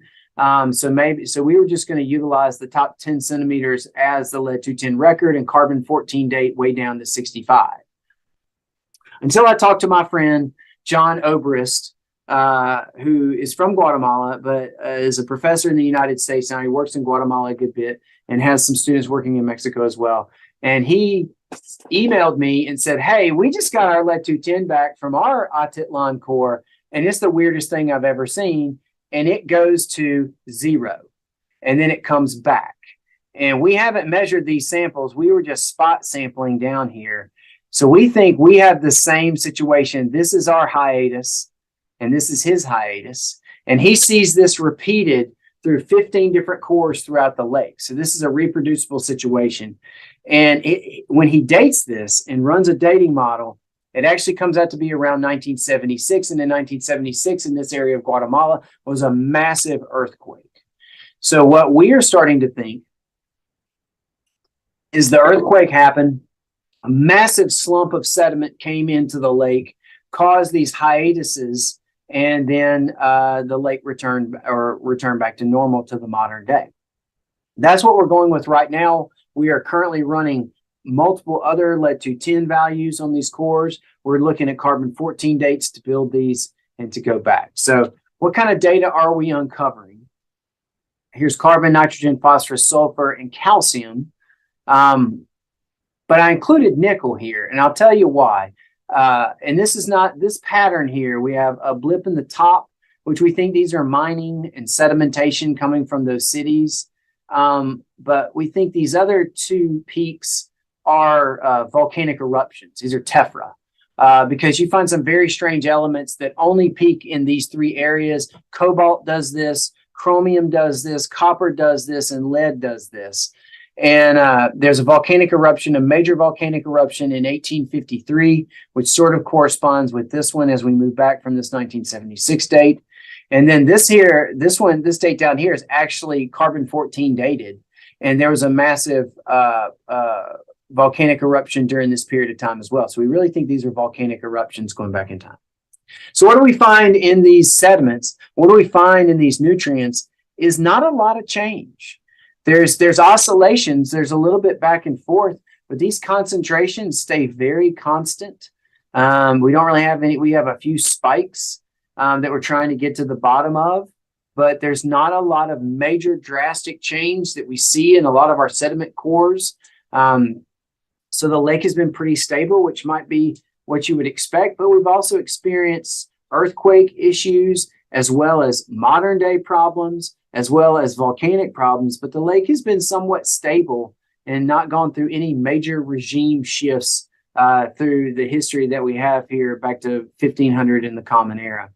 So we were just going to utilize the top 10 centimeters as the lead 210 record and carbon 14 date way down to 65. Until I talked to my friend, John Obrist, who is from Guatemala, but is a professor in the United States now. He works in Guatemala a good bit and has some students working in Mexico as well. And he emailed me and said, hey, we just got our lead 210 back from our Atitlán core, and it's the weirdest thing I've ever seen. And it goes to 0, and then it comes back. And we haven't measured these samples. We were just spot sampling down here. So we think we have the same situation. This is our hiatus, and this is his hiatus. And he sees this repeated through 15 different cores throughout the lake. So this is a reproducible situation. And when he dates this and runs a dating model, it actually comes out to be around 1976. And in 1976, in this area of Guatemala, was a massive earthquake. So what we are starting to think is the earthquake happened, a massive slump of sediment came into the lake, caused these hiatuses, and then the lake returned back to normal to the modern day. That's what we're going with right now. We are currently running multiple other lead-210 values on these cores. We're looking at carbon-14 dates to build these and to go back. So what kind of data are we uncovering? Here's carbon, nitrogen, phosphorus, sulfur, and calcium. But I included nickel here, and I'll tell you why. And this is not this pattern here. We have a blip in the top, which we think these are mining and sedimentation coming from those cities. But we think these other two peaks are volcanic eruptions. These are tephra, because you find some very strange elements that only peak in these three areas. Cobalt does this, chromium does this, copper does this, and lead does this. And there's a volcanic eruption, a major volcanic eruption in 1853, which sort of corresponds with this one as we move back from this 1976 date. And then this date down here is actually carbon-14 dated. And there was a massive volcanic eruption during this period of time as well. So we really think these are volcanic eruptions going back in time. So what do we find in these sediments? What do we find in these nutrients is not a lot of change. There's oscillations. There's a little bit back and forth, but these concentrations stay very constant. We don't really have any. We have a few spikes that we're trying to get to the bottom of, but there's not a lot of major drastic change that we see in a lot of our sediment cores. So the lake has been pretty stable, which might be what you would expect, but we've also experienced earthquake issues as well as modern day problems, as well as volcanic problems. But the lake has been somewhat stable and not gone through any major regime shifts through the history that we have here back to 1500 in the Common Era.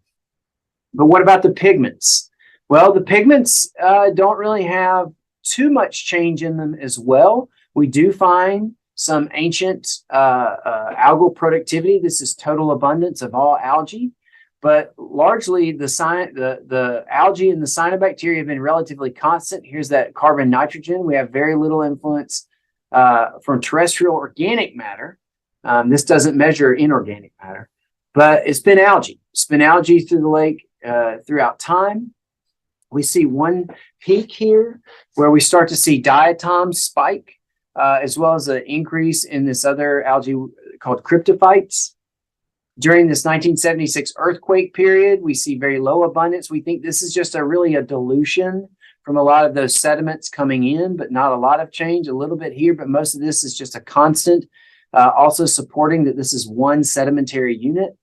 But what about the pigments? Well, the pigments don't really have too much change in them as well. We do find some ancient algal productivity. This is total abundance of all algae, but largely the algae and the cyanobacteria have been relatively constant. Here's that carbon nitrogen. We have very little influence from terrestrial organic matter. This doesn't measure inorganic matter, but it's been algae. It's been algae through the lake throughout time. We see one peak here where we start to see diatoms spike, as well as an increase in this other algae called cryptophytes. During this 1976 earthquake period, we see very low abundance. We think this is just really a dilution from a lot of those sediments coming in, but not a lot of change, a little bit here, but most of this is just a constant, also supporting that this is one sedimentary unit.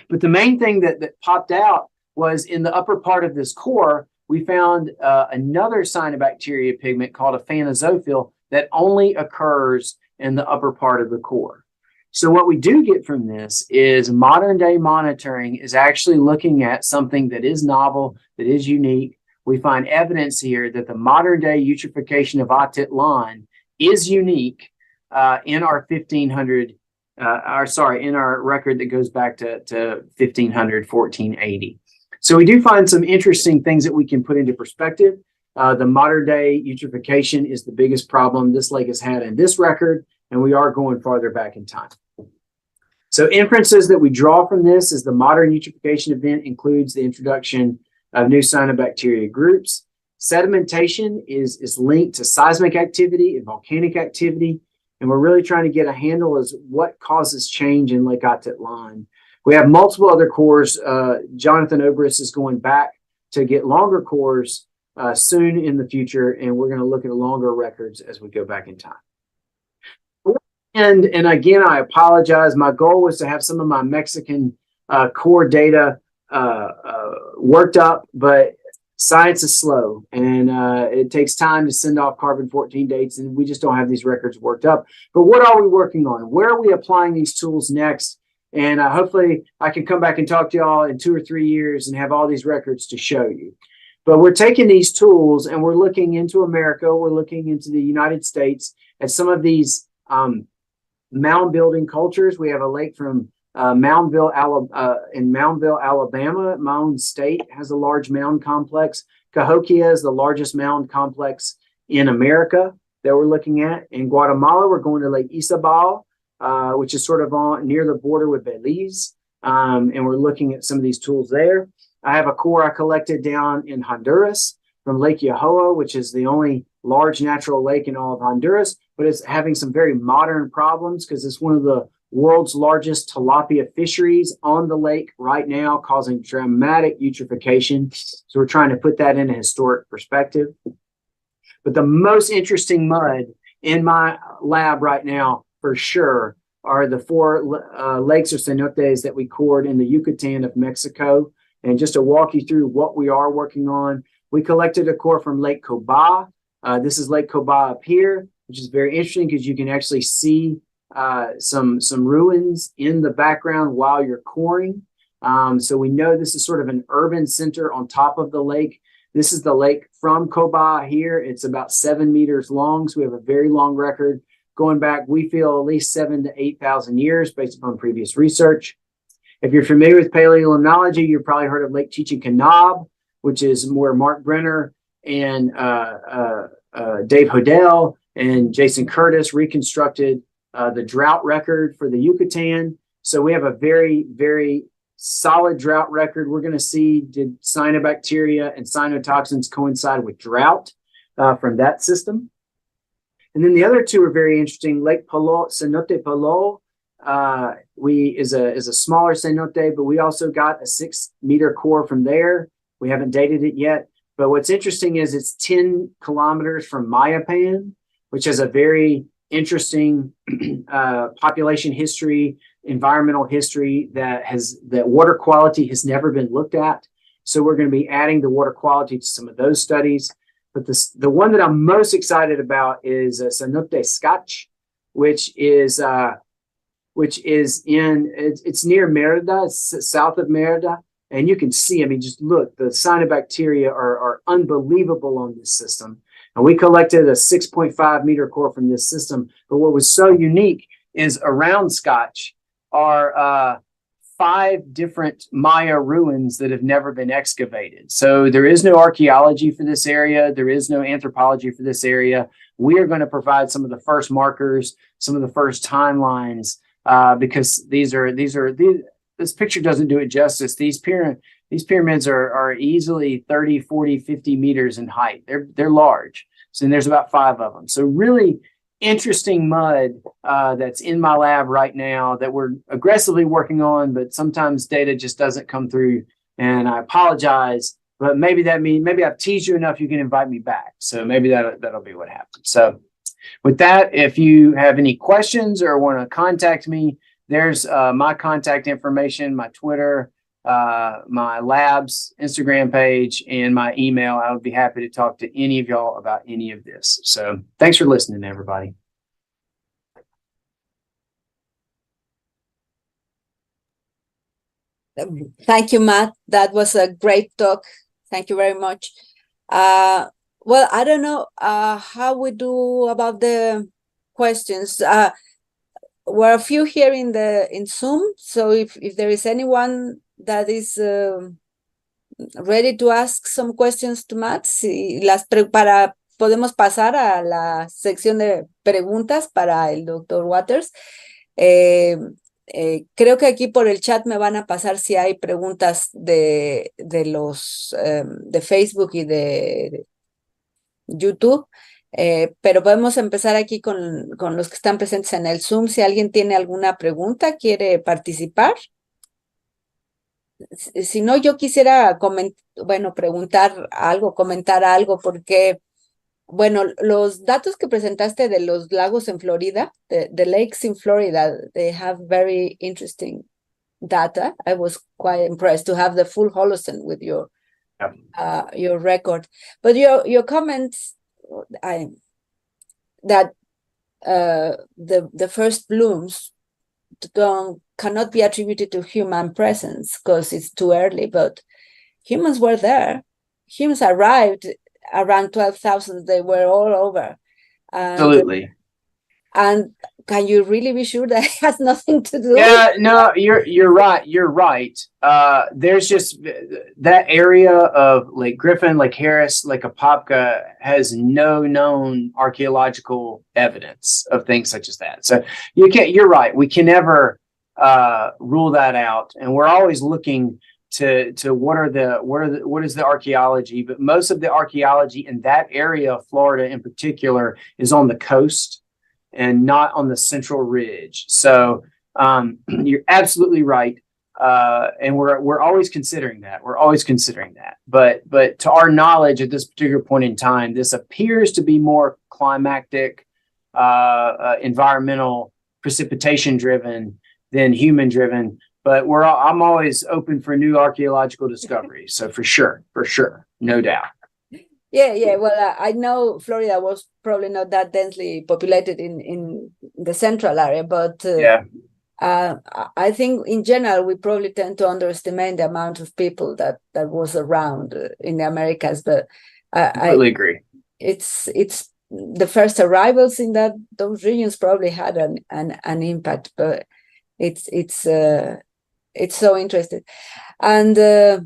But the main thing that popped out was in the upper part of this core, we found another cyanobacteria pigment called a phanerozophil that only occurs in the upper part of the core. So what we do get from this is modern day monitoring is actually looking at something that is novel, that is unique. We find evidence here that the modern day eutrophication of Atitlan is unique in our 1500, in our record that goes back to 1500, 1480. So we do find some interesting things that we can put into perspective. The modern day eutrophication is the biggest problem this lake has had in this record, and we are going farther back in time. So inferences that we draw from this is the modern eutrophication event includes the introduction of new cyanobacteria groups. Sedimentation is linked to seismic activity and volcanic activity, and we're really trying to get a handle as what causes change in Lake Atitlan. We have multiple other cores. Jonathan Obrist is going back to get longer cores soon in the future, and we're going to look at longer records as we go back in time. And again, I apologize. My goal was to have some of my Mexican core data worked up, but science is slow, and it takes time to send off carbon-14 dates, and we just don't have these records worked up. But what are we working on? Where are we applying these tools next? And hopefully I can come back and talk to y'all in 2 or 3 years and have all these records to show you. But we're taking these tools and we're looking into America. We're looking into the United States at some of these mound building cultures. We have a lake from Moundville, Alabama. My own state has a large mound complex. Cahokia is the largest mound complex in America that we're looking at. In Guatemala, we're going to Lake Izabal, which is sort of near the border with Belize. and we're looking at some of these tools there. I have a core I collected down in Honduras from Lake Yohoa, which is the only large natural lake in all of Honduras, but it's having some very modern problems because it's one of the world's largest tilapia fisheries on the lake right now, causing dramatic eutrophication. So we're trying to put that in a historic perspective. But the most interesting mud in my lab right now, for sure, are the four lakes or cenotes that we cored in the Yucatan of Mexico. And just to walk you through what we are working on, we collected a core from Lake Coba. This is Lake Coba up here, which is very interesting because you can actually see some ruins in the background while you're coring. So we know this is sort of an urban center on top of the lake. This is the lake from Coba here. It's about 7 meters long. So we have a very long record going back, we feel, at least 7,000 to 8,000 years based upon previous research. If you're familiar with paleolimnology, you've probably heard of Lake Chichen Canab, which is where Mark Brenner and Dave Hodel and Jason Curtis reconstructed the drought record for the Yucatan. So we have a very, very solid drought record. We're going to see, did cyanobacteria and cyanotoxins coincide with drought from that system? And then the other two are very interesting. Lake Palo, Cenote Palo, is a smaller cenote, but we also got a 6-meter core from there. We haven't dated it yet. But what's interesting is it's 10 kilometers from Mayapan, which has a very interesting population history, environmental history that water quality has never been looked at. So we're going to be adding the water quality to some of those studies. But the one that I'm most excited about is Cenote Scotch, which is it's near Merida, it's south of Merida. And you can see, I mean, just look, the cyanobacteria are unbelievable on this system. And we collected a 6.5 meter core from this system. But what was so unique is around Scotch are 5 different Maya ruins that have never been excavated. So there is no archaeology for this area. There is no anthropology for this area. We are going to provide some of the first markers, some of the first timelines, because this picture doesn't do it justice. These pyramids are easily 30, 40, 50 meters in height. They're large. So there's about 5 of them. So really interesting mud that's in my lab right now that we're aggressively working on, but sometimes data just doesn't come through. And I apologize, but maybe I've teased you enough, you can invite me back. So maybe that'll be what happens. So with that, if you have any questions or want to contact me, there's my contact information, my Twitter, my lab's Instagram page, and my email. I would be happy to talk to any of y'all about any of this. So thanks for listening, everybody. Thank you, Matt. That was a great talk. Thank you very much. Well, I don't know how we do about the questions. We're a few here in Zoom, so if there is anyone that is ready to ask some questions to Matt, podemos pasar a la sección de preguntas para el Dr. Waters. Creo que aquí por el chat me van a pasar si hay preguntas de los de Facebook y de YouTube. Pero podemos empezar aquí con los que están presentes en el Zoom. Si alguien tiene alguna pregunta, quiere participar. Si no, yo quisiera comentar algo, porque, bueno, los datos que presentaste de los lagos en Florida, the lakes in Florida, they have very interesting data. I was quite impressed to have the full Holocene with your record. But your comments, that the first blooms cannot be attributed to human presence because it's too early, but humans were there. Humans arrived around 12,000. They were all over. Absolutely. And can you really be sure that it has nothing to do? Yeah, no, you're right. You're right. There's just that area of Lake Griffin, Lake Harris, Lake Apopka has no known archaeological evidence of things such as that. So you're right. We can never rule that out, and we're always looking to what is the archaeology. But most of the archaeology in that area of Florida in particular is on the coast and not on the central ridge. So you're absolutely right. And we're always considering that. But to our knowledge at this particular point in time, this appears to be more climactic, environmental, precipitation driven than human driven. But I'm always open for new archaeological discoveries. So for sure, no doubt. Yeah. Well, I know Florida was probably not that densely populated in the central area, but I think in general we probably tend to underestimate the amount of people that was around in the Americas. But I completely agree. It's the first arrivals in those regions probably had an impact, but it's so interesting. And it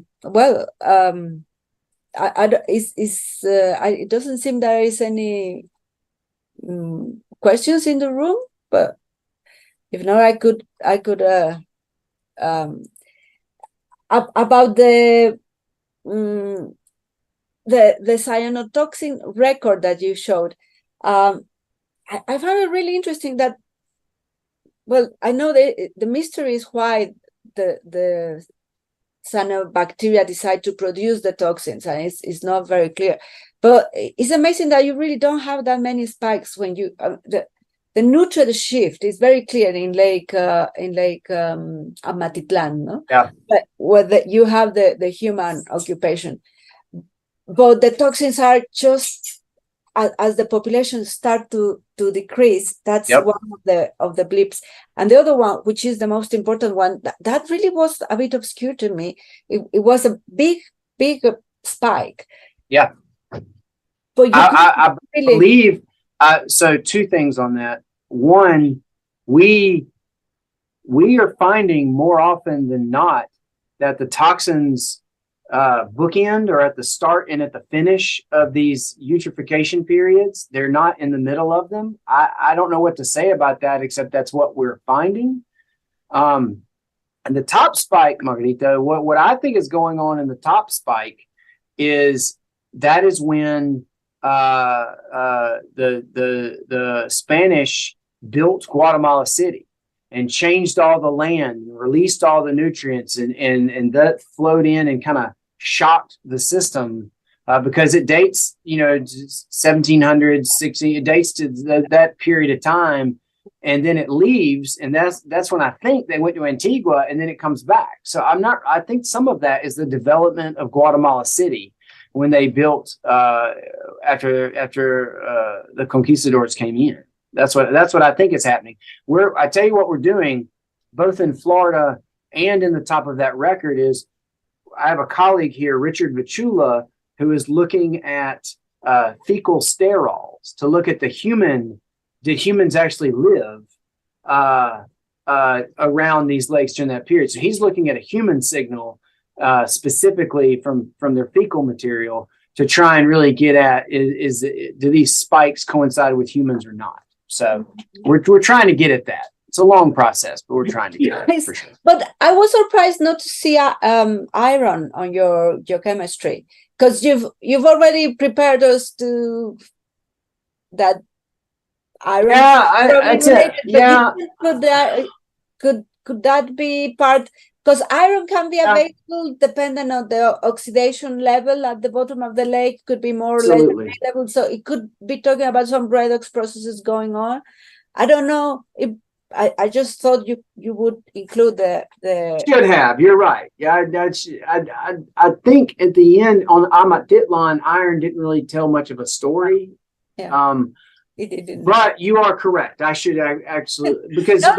doesn't seem there is any questions in the room, but if not, I could about the cyanotoxin record that you showed. I found it really interesting that, well, I know the mystery is why the cyanobacteria decide to produce the toxins, and it's not very clear. But it's amazing that you really don't have that many spikes when you the nutrient shift is very clear in Lake Amatitlán, no? Yeah. But where you have the human occupation, but the toxins are just as the population start to decrease. That's one of the blips, and the other one, which is the most important one, that really was a bit obscure to me. It was a big spike. Yeah, but I believe. So two things on that. One, we are finding more often than not that the toxins bookend or at the start and at the finish of these eutrophication periods. They're not in the middle of them. I don't know what to say about that, except that's what we're finding. And the top spike, Margarita, what I think is going on in the top spike is when the Spanish built Guatemala City and changed all the land, released all the nutrients, and that flowed in and kind of shocked the system because it dates, 1700s, 16. It dates to that period of time, and then it leaves, and that's when I think they went to Antigua, and then it comes back. So I think some of that is the development of Guatemala City when they built after the conquistadors came in. That's what I think is happening. I tell you what we're doing, both in Florida and in the top of that record, is I have a colleague here, Richard Vichula, who is looking at fecal sterols to look at did humans actually live around these lakes during that period. So he's looking at a human signal specifically from their fecal material to try and really get at do these spikes coincide with humans or not? So we're trying to get at that. It's a long process, but we're trying to get at it for sure. But I was surprised not to see iron on your chemistry, because you've already prepared us to that iron. Yeah, could that be part? Because iron can be available depending on the oxidation level at the bottom of the lake, could be more or less available. So it could be talking about some redox processes going on. I don't know. I just thought you would include the should have. You're right. Yeah, I think at the end on Amatitlán, iron didn't really tell much of a story. Yeah. It didn't. But you are correct. I should actually because you're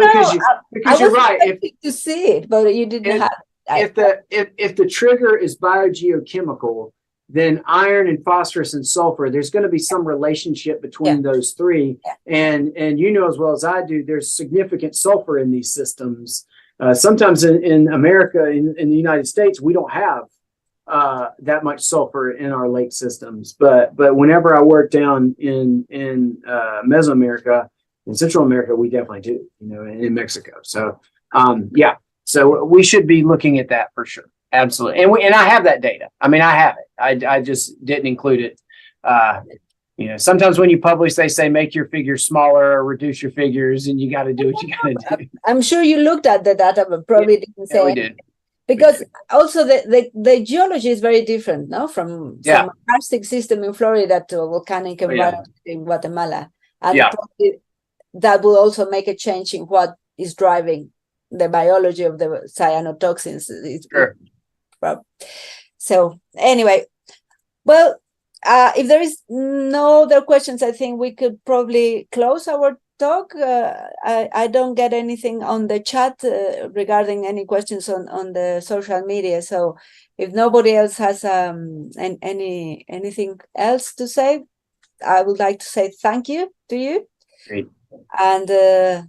right. To see it, but you didn't have. If the trigger is biogeochemical, then iron and phosphorus and sulfur, there's going to be some relationship between those three. Yeah. And you know as well as I do, there's significant sulfur in these systems. Sometimes in America, in the United States, we don't have that much sulfur in our lake systems. But whenever I work down in Mesoamerica, in Central America, we definitely do, in Mexico. So Yeah, so we should be looking at that for sure. Absolutely. And I have that data. I mean, I have it. I just didn't include it. You know, sometimes when you publish, they say make your figures smaller or reduce your figures, and you got to do what you got to do. I'm sure you looked at the data, but probably didn't say we anything. did. Because also the geology is very different, no? From a karstic system in Florida to a volcanic environment in Guatemala. And probably that will also make a change in what is driving the biology of the cyanotoxins. Sure. So anyway, well, if there is no other questions, I think we could probably close our talk. I don't get anything on the chat regarding any questions on the social media. So if nobody else has anything else to say, I would like to say thank you to you. Great. And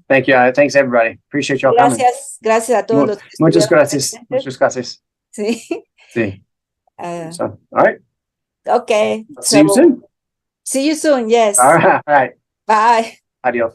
thank you. Thanks everybody. Appreciate y'all coming. Gracias a todos los que muchas gracias. Muchas gracias. Sí. Sí. So, all right. Okay. See you soon. See you soon. Yes. All right. All right. Bye. Adios.